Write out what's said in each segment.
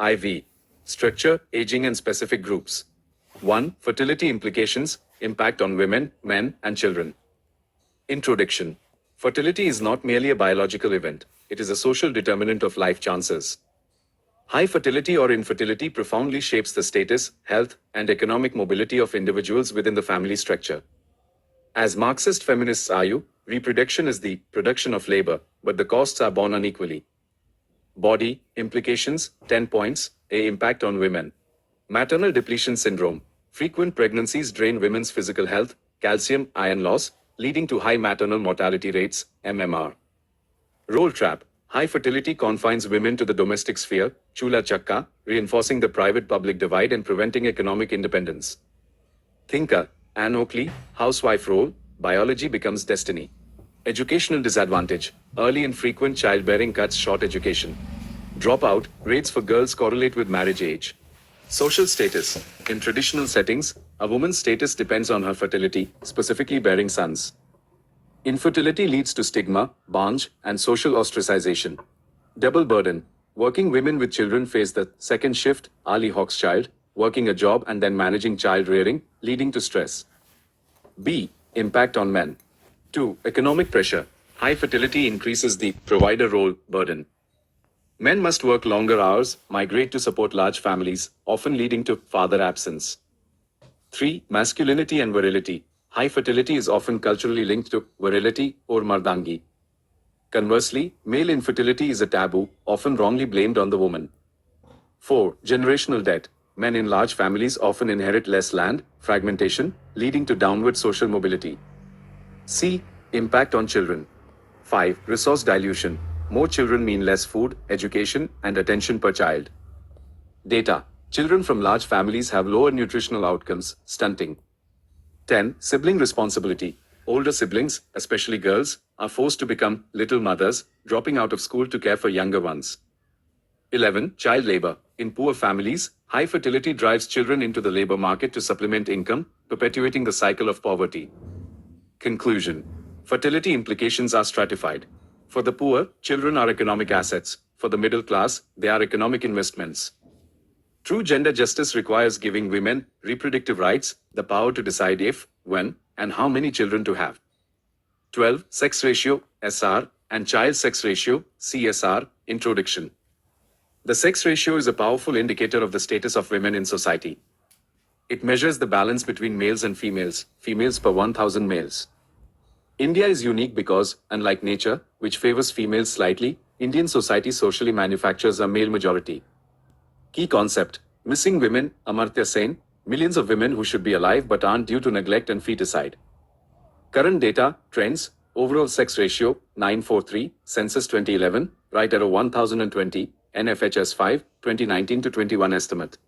IV. Structure, aging and specific groups. 1. Fertility implications, impact on women, men, and children. Introduction. Fertility is not merely a biological event, it is a social determinant of life chances. High fertility or infertility profoundly shapes the status, health, and economic mobility of individuals within the family structure. As Marxist feminists argue, reproduction is the production of labor, but the costs are borne unequally. Body implications 10 points. A. Impact on women. Maternal depletion syndrome. Frequent pregnancies drain women's physical health, calcium, iron loss, leading to high maternal mortality rates, MMR. Role trap. High fertility confines women to the domestic sphere, chula chakka, reinforcing the private-public divide and preventing economic independence. Thinker. Anne Oakley, housewife role, biology becomes destiny. Educational disadvantage. Early and frequent childbearing cuts short education. Dropout rates for girls correlate with marriage age. Social status. In traditional settings, a woman's status depends on her fertility, specifically bearing sons. Infertility leads to stigma, banj, and social ostracization. Double burden. Working women with children face the second shift, Ali Hochschild, working a job and then managing child rearing, leading to stress. B. Impact on men. 2. Economic pressure. High fertility increases the provider role burden. Men must work longer hours, migrate to support large families, often leading to father absence. 3. Masculinity and virility. High fertility is often culturally linked to virility or mardangi. Conversely, male infertility is a taboo, often wrongly blamed on the woman. 4. Generational debt. Men in large families often inherit less land, fragmentation, leading to downward social mobility. C. Impact on children. 5. Resource dilution. More children mean less food, education, and attention per child. Data. Children from large families have lower nutritional outcomes, stunting. 10. Sibling responsibility. Older siblings, especially girls, are forced to become little mothers, dropping out of school to care for younger ones. 11. Child labor. In poor families, high fertility drives children into the labor market to supplement income, perpetuating the cycle of poverty. Conclusion. Fertility implications are stratified. For the poor, children are economic assets. For the middle class, they are economic investments. True gender justice requires giving women reproductive rights, the power to decide if, when, and how many children to have. 12. Sex ratio, SR, and child sex ratio, CSR, introduction. The sex ratio is a powerful indicator of the status of women in society. It measures the balance between males and females, females per 1,000 males. India is unique because, unlike nature, which favors females slightly, Indian society socially manufactures a male majority. Key concept. Missing women, Amartya Sen, millions of women who should be alive but aren't due to neglect and feticide. Current data, trends, overall sex ratio, 943, Census 2011, right arrow 1020, NFHS 5, 2019 to 21 estimate.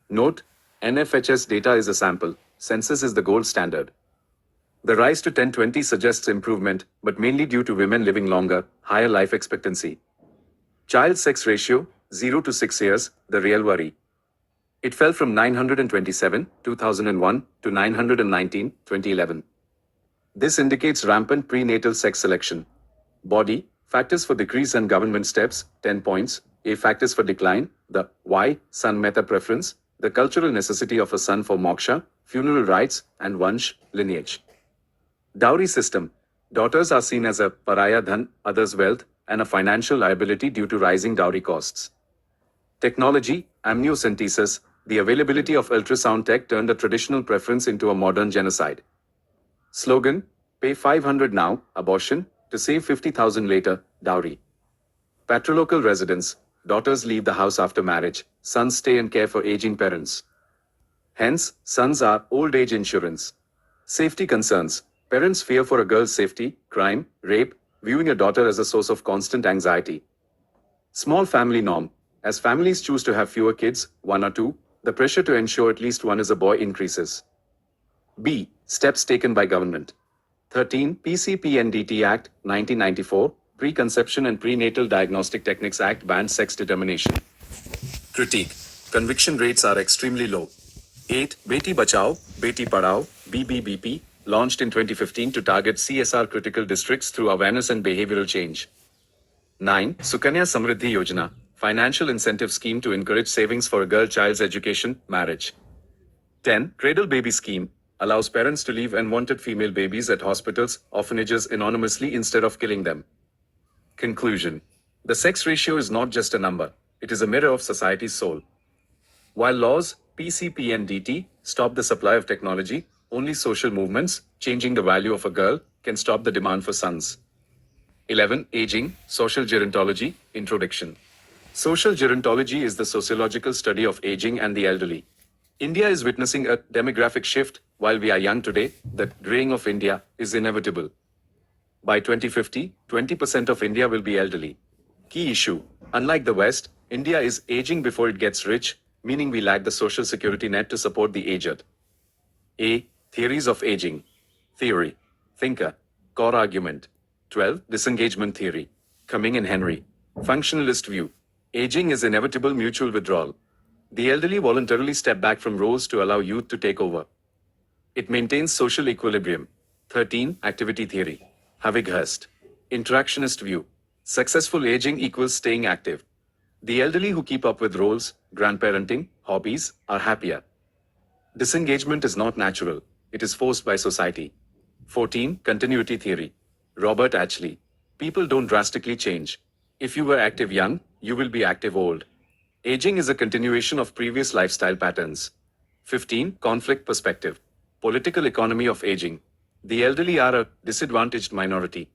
Note, NFHS data is a sample, census is the gold standard. The rise to 1020 suggests improvement, but mainly due to women living longer, higher life expectancy. Child sex ratio, 0 to 6 years, the real worry. It fell from 927, 2001, to 919, 2011. This indicates rampant prenatal sex selection. Body, factors for decrease and government steps, 10 points. A. Factors for decline, the Y, son meta preference, the cultural necessity of a son for moksha, funeral rites, and vansh, lineage. Dowry system. Daughters are seen as a paraya dhan, others' wealth, and a financial liability due to rising dowry costs. Technology, amniocentesis, the availability of ultrasound tech turned a traditional preference into a modern genocide. Slogan, pay 500 now, abortion, to save 50,000 later, dowry. Patrilocal residence, daughters leave the house after marriage, sons stay and care for aging parents. Hence, sons are old age insurance. Safety concerns, parents fear for a girl's safety, crime, rape, viewing a daughter as a source of constant anxiety. Small family norm, as families choose to have fewer kids, 1 or 2, the pressure to ensure at least one is a boy increases. B. Steps taken by government. 13. PCPNDT Act, 1994, Preconception and Prenatal Diagnostic Techniques Act bans sex determination. Critique. Conviction rates are extremely low. 8. Beti Bachao, Beti Padhao, BBBP, launched in 2015 to target CSR critical districts through awareness and behavioral change. 9. Sukanya Samriddhi Yojana, financial incentive scheme to encourage savings for a girl child's education, marriage. 10. Cradle baby scheme allows parents to leave unwanted female babies at hospitals, orphanages anonymously instead of killing them. Conclusion. The sex ratio is not just a number, it is a mirror of society's soul. While laws, PCP and DT, stop the supply of technology, only social movements, changing the value of a girl, can stop the demand for sons. 11. Aging, Social Gerontology, Introduction. Social gerontology is the sociological study of aging and the elderly. India is witnessing a demographic shift. While we are young today, the graying of India is inevitable. By 2050, 20% of India will be elderly. Key issue. Unlike the West, India is aging before it gets rich, meaning we lack the social security net to support the aged. A. Theories of aging. Theory. Thinker. Core argument. 12. Disengagement theory. Cumming and Henry. Functionalist view. Aging is inevitable mutual withdrawal. The elderly voluntarily step back from roles to allow youth to take over. It maintains social equilibrium. 13. Activity theory. Havighurst. Interactionist view. Successful aging equals staying active. The elderly who keep up with roles, grandparenting, hobbies, are happier. Disengagement is not natural, it is forced by society. 14. Continuity theory. Robert Ashley. People don't drastically change. If you were active young, you will be active old. Aging is a continuation of previous lifestyle patterns. 15. Conflict perspective. Political economy of aging. The elderly are a disadvantaged minority.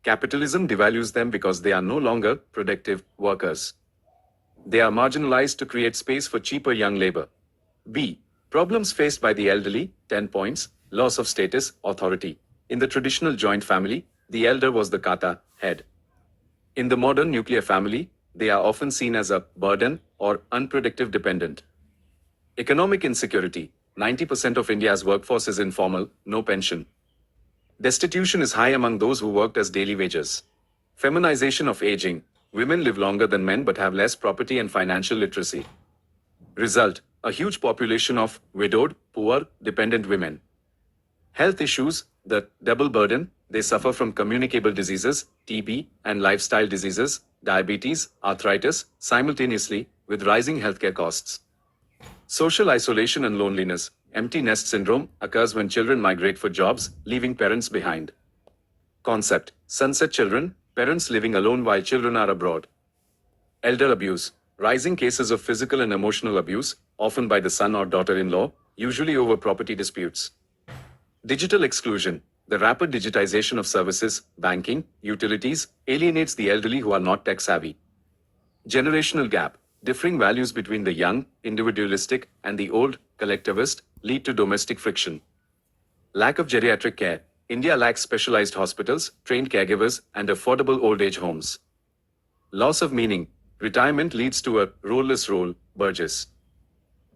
Capitalism devalues them because they are no longer productive workers. They are marginalized to create space for cheaper young labor. B. Problems faced by the elderly, 10 points, loss of status, authority. In the traditional joint family, the elder was the kata, head. In the modern nuclear family, they are often seen as a burden or unproductive dependent. Economic insecurity. 90% of India's workforce is informal, no pension. Destitution is high among those who worked as daily wages. Feminization of aging. Women live longer than men but have less property and financial literacy. Result, a huge population of widowed, poor, dependent women. Health issues, the double burden, they suffer from communicable diseases, TB, and lifestyle diseases, diabetes, arthritis, simultaneously, with rising healthcare costs. Social isolation and loneliness, empty nest syndrome, occurs when children migrate for jobs, leaving parents behind. Concept, sunset children, parents living alone while children are abroad. Elder abuse, rising cases of physical and emotional abuse, often by the son or daughter-in-law, usually over property disputes. Digital exclusion, the rapid digitization of services, banking, utilities, alienates the elderly who are not tech-savvy. Generational gap, differing values between the young, individualistic, and the old, collectivist, lead to domestic friction. Lack of geriatric care, India lacks specialized hospitals, trained caregivers, and affordable old age homes. Loss of meaning, retirement leads to a role-less role, Burgess.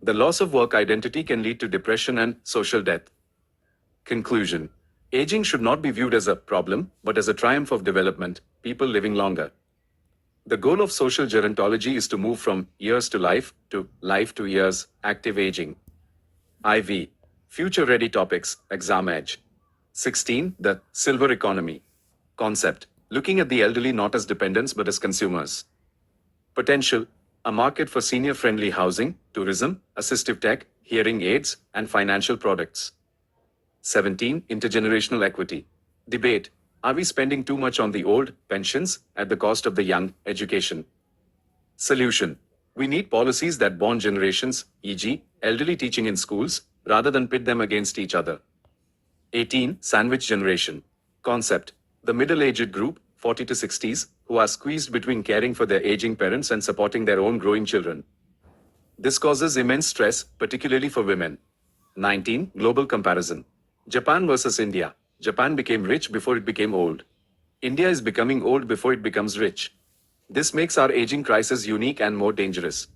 The loss of work identity can lead to depression and social death. Conclusion. Aging should not be viewed as a problem, but as a triumph of development, people living longer. The goal of social gerontology is to move from years to life to years, active aging. IV. Future-ready topics, exam edge. 16. The silver economy. Concept. Looking at the elderly not as dependents but as consumers. Potential. A market for senior-friendly housing, tourism, assistive tech, hearing aids, and financial products. 17. Intergenerational equity. Debate. Are we spending too much on the old, pensions, at the cost of the young, education? Solution. We need policies that bond generations, e.g., elderly teaching in schools, rather than pit them against each other. 18. Sandwich generation. Concept. The middle-aged group, 40 to 60s, who are squeezed between caring for their aging parents and supporting their own growing children. This causes immense stress, particularly for women. 19. Global comparison. Japan versus India. Japan became rich before it became old. India is becoming old before it becomes rich. This makes our aging crisis unique and more dangerous.